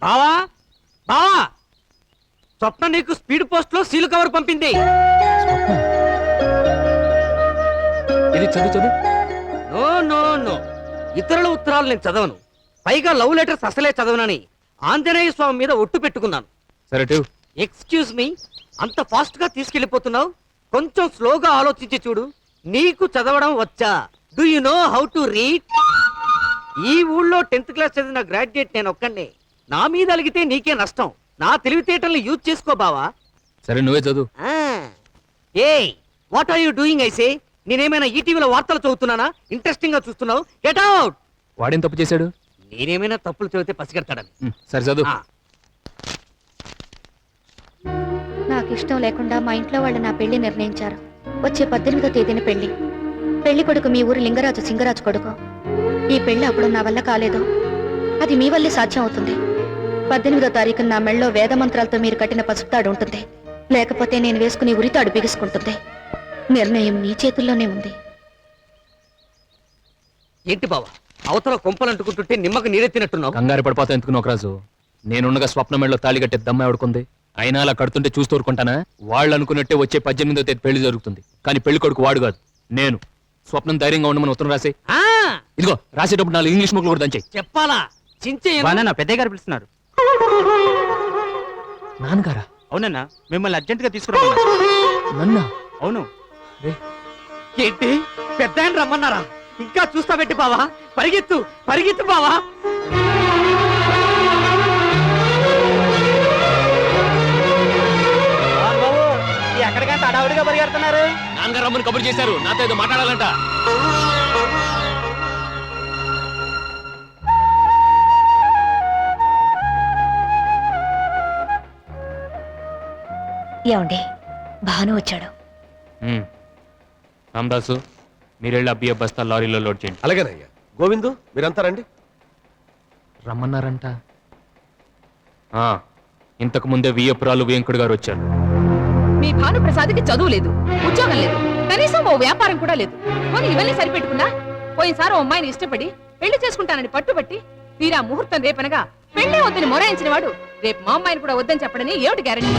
బావా బావా, స్వప్న నీకు స్పీడ్ పోస్ట్ లో సీలు కవర్ పంపింది. ఇది చదువు చదువు. నో నో నో, ఇతరుల ఉత్తరాలు నేను చదవను. పైగా లవ్ లెటర్స్ అసలే చదవనని ఆంజనేయ స్వామి మీద ఒట్టు పెట్టుకున్నాను. సరే. ఎక్స్క్యూజ్ మీ, అంత ఫాస్ట్ గా తీసుకెళ్లిపోతున్నావు? కొంచెం స్లోగా ఆలోచించి చూడు. నీకు చదవడం వచ్చా? Do you know how to read? ఈ ఊళ్ళో 10th క్లాస్ చదివిన గ్రాడ్యుయేట్ నేను ఒక్కనే. నా మీద అలిగితే నీకే నష్టం. నా తెలివితేటల్ని యూజ్ చేసుకో బావా. సరే నువ్వే చదువు. ఏ వాట్ ఆర్ యు డూయింగ్? ఐసే, నేనేమైనా ఈటీవీలో వార్తలు చదువుతున్నానా? ఇంట్రెస్టింగ్ గా చూస్తున్నావు. Get out. వాడేం తప్పు చేశాడు? నేనేమైనా తప్పులు చదివితే పసిగడతాడని. సరే చదువు. నాకు ఇష్టం లేకుండా మా ఇంట్లో వాళ్ళు నా పెళ్లి నిర్ణయించారు. వచ్చే 18వ తేదీన పెళ్లి. పెళ్లి కొడుకు మీ ఊరు లింగరాజు సింగరాజు కొడుకు. ఈ పెళ్లి అప్పుడు నా వల్ల కాలేదు. అది మీ వల్లే సాధ్యం అవుతుంది. 18వ తారీఖున నా మెళ్ళలో వేద మంత్రాలతో మీరు కట్టిన పసుపుతాడు ఉంటుంది. లేకపోతే నేను వేసుకుని ఉరితాడు బిగుసుకుంటుంది. నిర్ణయం నీ చేతుల్లోనే ఉంది. ఏంటి బావా, అవతల కొంపలు అంటుకుంటుంటే నిమ్మకు నీరెత్తినట్టున్నావు. కంగారు పడిపోతా ఎందుకు నోకరాజు? నేనున్నగా స్వప్న మెడలో తాళి కట్టే దమ్మ ఎవడుకుంది? అయినా అలా కడుతుంటే చూస్తూ ఊరుకుంటానా? వాళ్ళు అనుకున్నట్టే వచ్చే 18వ తేదీ పెళ్లి జరుగుతుంది. కానీ పెళ్లి కొడుకు వాడు కాదు, నేను. స్వప్నం ధైర్యంగా ఉండమని ఉత్తరం రాసే. ఇదిగో రాసేటప్పుడు 4 ఇంగ్లీష్ ముక్కలు కూడా దంచాయి. చెప్పాలా? చించే పెద్దయ్య గారు పిలుస్తున్నారు. నాన్నగారా? అవునన్నా, మిమ్మల్ని అర్జెంట్ గా తీసుకురా. నన్నా? అవును. ఏంటి పెద్ద ఆయన రమ్మన్నారా? ఇంకా చూస్తా పెట్టి బావా, పరిగెత్తు పరిగెత్తు బావా. ఎక్కడికంటే అడావుడిగా పరిగెడుతున్నారు. నాన్నగారు రమ్మని కబురు చేశారు, నాతో ఏదో మాట్లాడాలంట. ఏమండి, భాను వచ్చాడు. రామదాసు, మీరెళ్ళి అబ్బియ బస్తా లారీలో లోడ్ చేయండి. అలాగేనయ్యా. గోవిందు, మీరంతా రండి. రమ్మన్నారంట. ఇంతకు ముందే వియ్యపురాలు వెంకుడు గారు వచ్చారు. మీ భానుప్రసాద్కి చదువు లేదు, ఉద్యోగం లేదు, కనీసం ఓ వ్యాపారం కూడా లేదు. పోనీ ఇవన్నీ సరిపెట్టుకున్నా పోయినసారి ఓ అమ్మాయిని ఇష్టపడి పెళ్లి చేసుకుంటానని పట్టుబట్టి తీరా ముహూర్తం రేపనగా పెళ్లి వద్దని మొరాయించిన వాడు రేపు మా అమ్మాయిని కూడా వద్దని చెప్పడని ఏమిటి గ్యారెంటీ?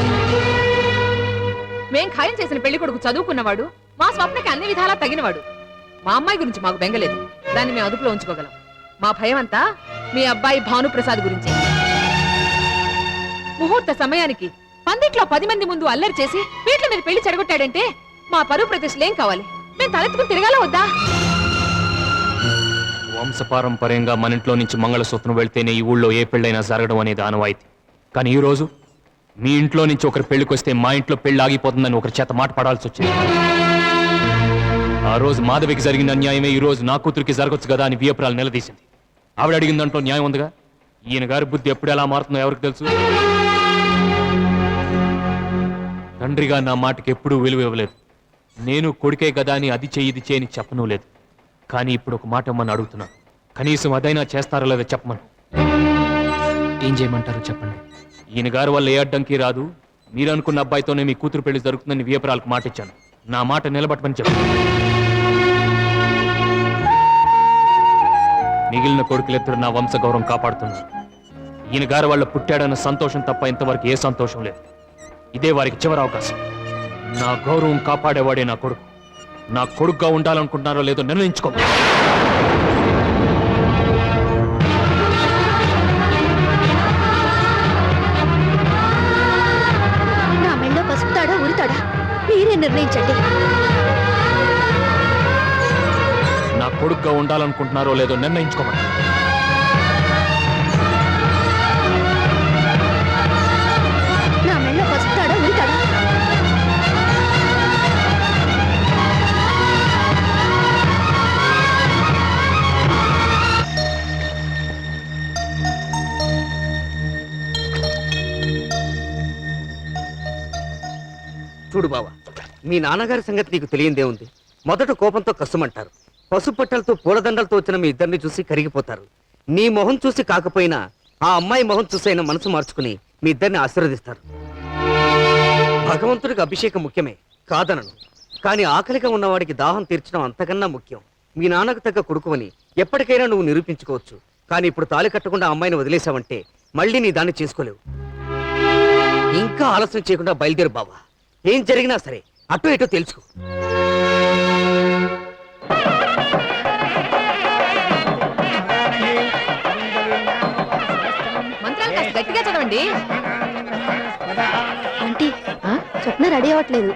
మేం ఖాయం చేసిన పెళ్లి కొడుకు చదువుకున్నవాడు, మా స్వప్నకి అన్ని విధాలా తగినవాడు. మా అమ్మాయి గురించి మాకు బెంగలేదు, దాన్ని మేము అదుపులో ఉంచుకోగలం. మా భయం అంతా మీ అబ్బాయి భానుప్రసాద్ గురించి. ముహూర్త సమయానికి పందిట్లో 10 మంది ముందు అల్లరి చేసి వీట్ల మీద పెళ్లి చెడగొట్టాడంటే మా పరువు ప్రతిష్టలేం కావాలి? మేము తలెత్తుకుని తిరగాల వద్దా? వంశపారంపర్యంగా మన ఇంట్లో నుంచి మంగళసూత్రం వెళ్తేనే ఈ ఊళ్ళో ఏ పెళ్ళైనా జరగడం అనేది ఆనవాయితీ. కానీ ఈ రోజు మీ ఇంట్లో నుంచి ఒకరి పెళ్లికి వస్తే మా ఇంట్లో పెళ్లి ఆగిపోతుందని ఒకరి చేత మాట పడాల్సి వచ్చింది. ఆ రోజు మాధవికి జరిగిన అన్యాయమే ఈ రోజు నా కూతురికి జరగచ్చు కదా అని వియపురాలు నిలదీసింది. ఆవిడ అడిగిన దాంట్లో న్యాయం ఉందిగా. ఈయన గారి బుద్ధి ఎప్పుడు ఎలా మారుతుందో ఎవరికి తెలుసు. తండ్రిగా నా మాటకి ఎప్పుడూ విలువ ఇవ్వలేదు. నేను కొడుకే కదా అని అది చేయి ఇది చేయని చెప్పను లేదు. కానీ ఇప్పుడు ఒక మాట ఇమ్మని అడుగుతున్నాను. కనీసం అదైనా చేస్తారో లేదో చెప్పమను. ఏం చేయమంటారో చెప్పండి. ఈయన గారి వల్ల ఏ అడ్డంకి రాదు. మీరు అనుకున్న అబ్బాయితోనే మీ కూతురు పెళ్లి జరుగుతుందని వియపురాలకు మాట ఇచ్చాను. నా మాట నిలబట్టమని చెప్పండి. మిగిలిన కొడుకులిద్దరు నా వంశ గౌరవం కాపాడుతున్నారు. ఈయన గారి వాళ్ళ పుట్టాడన్న సంతోషం తప్ప ఇంతవరకు ఏ సంతోషం లేదు. ఇదే వారికి చివరి అవకాశం. నా గౌరవం కాపాడేవాడే నా కొడుకు. నా కొడుకుగా ఉండాలనుకుంటున్నారో లేదో నిర్ణయించుకో. నా మెళ్ళో పసుపుతాడా ఉరితాడా మీరే నిర్ణయించండి. నా కొడుకుగా ఉండాలనుకుంటున్నారో లేదో నిర్ణయించుకోమని. నా మెళ్ళో పసుపుతాడా ఉరితాడా? చూడు బావా, మీ నాన్నగారి సంగతి నీకు తెలియందే ఉంది. మొదట కోపంతో కసుమంటారు. పసుపట్టలతో పూలదండలతో వచ్చిన మీ ఇద్దరిని చూసి కరిగిపోతారు. నీ మొహం చూసి కాకపోయినా ఆ అమ్మాయి మొహం చూసైనా మనసు మార్చుకుని మీ ఇద్దరిని ఆశీర్వదిస్తారు. భగవంతుడికి అభిషేకం ముఖ్యమే కాదనను. కానీ ఆకలిగా ఉన్నవాడికి దాహం తీర్చడం అంతకన్నా ముఖ్యం. మీ నాన్నకు తగ్గ కొడుకువని ఎప్పటికైనా నువ్వు నిరూపించుకోవచ్చు. కానీ ఇప్పుడు తాళి కట్టకుండా అమ్మాయిని వదిలేశావంటే మళ్ళీ నీ దాన్ని చేసుకోలేవు. ఇంకా ఆలస్యం చేయకుండా బయలుదేరు బావా. ఏం జరిగినా సరే అటో ఇటో తెలుసుకో. మంత్రాలు కాస్త గట్టిగా చదవండి. ఆంటీ స్వప్న రెడీ అవ్వట్లేదు.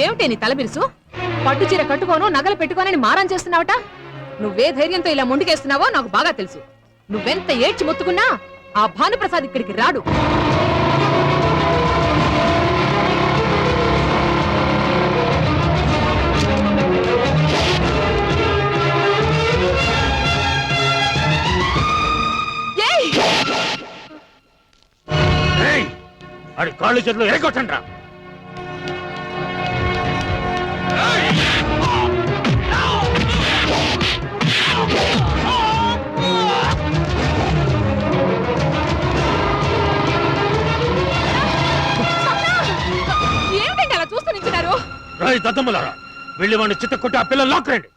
ఏమిటే నీ తల బిరుసు? పట్టు చీర కట్టుకోను, నగలు పెట్టుకోనని మారం చేస్తున్నావట. నువ్వే ధైర్యంతో ఇలా ముందుకేస్తున్నావో నాకు బాగా తెలుసు. నువ్వెంత ఏడ్చి మొత్తుకున్నా ఆ భానుప్రసాద్ ఇక్కడికి రాడు. ఆడి కాళ్ళు చేతులు ఎరగొట్టండి రా. ఏమిటండి అలా చూస్తూ నించున్నారు? రాయి దద్దమ్మలారా, వెళ్ళి వాడిని చిత్త కొట్టి ఆ పిల్లలు లాక్కరండి.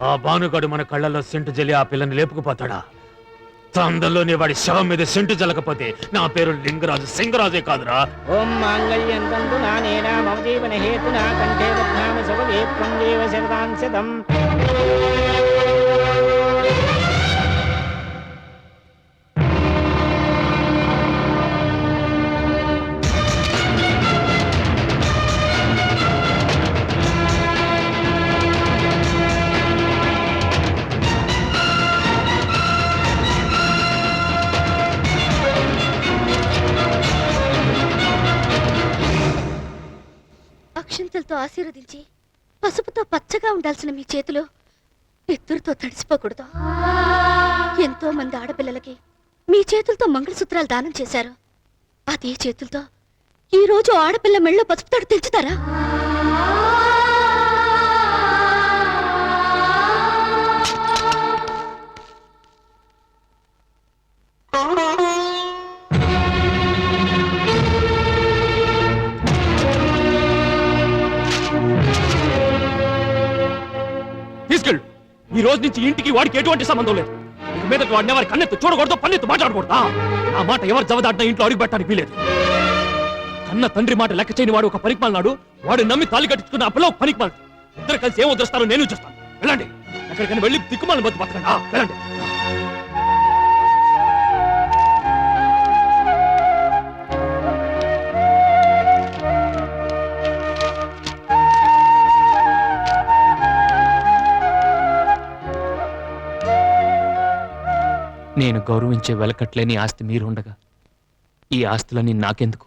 ఆ భానుగాడు మన కళ్ళల్లో సెంటు జల్లి ఆ పిల్లని లేపుకుపోతాడా? తందల్లోనే వాడి శవం మీద సెంటు జల్లకపోతే నా పేరు లింగరాజు సింగరాజే కాదురా. ఓం మాంగళ్యం తంతు నానేనా మమ జీవన హేతునా కంఠే బధ్నామి శుభగే త్వం దేవ శరదాం శతం. అక్షంతలతో ఆశీర్వదించి పసుపుతో పచ్చగా ఉండాల్సిన మీ చేతులు ఎత్తురుతో తడిసిపోకూడదు. ఎంతో మంది ఆడపిల్లలకి మీ చేతులతో మంగళసూత్రాలు దానం చేశారు. అదే చేతులతో ఈ రోజు ఆడపిల్ల మెళ్ళో పసుపు తాడు తెంచుతారా? తీసుకెళ్ళు. ఈ రోజు నుంచి ఇంటికి వాడికి ఎటువంటి సంబంధం లేదు. ఇక మీద వాడిని ఎవరి కన్నెత్తు చూడకూడదు, పన్నెత్తు మాట్లాడకూడదు. ఆ మాట ఎవరు జవదాటినా ఇంట్లో అడుగు పెట్టడానికి వీలేదు. కన్న తండ్రి మాట లెక్క చేయని వాడు ఒక పనికిమాలినాడు. వాడు నమ్మి తాళి కట్టించుకున్న ఆ పిల్ల ఒక పనికిమాలి. ఇద్దరు కలిసి ఏం వదిలేస్తారో నేను చూస్తాను. వెళ్ళండి, ఎక్కడికైనా వెళ్ళి దిక్కుమాలను బతు బతకండి. వెళ్ళండి. నేను గౌరవించే వెలకట్లేని ఆస్తి మీరుండగా ఈ ఆస్తులన్నీ నాకెందుకు?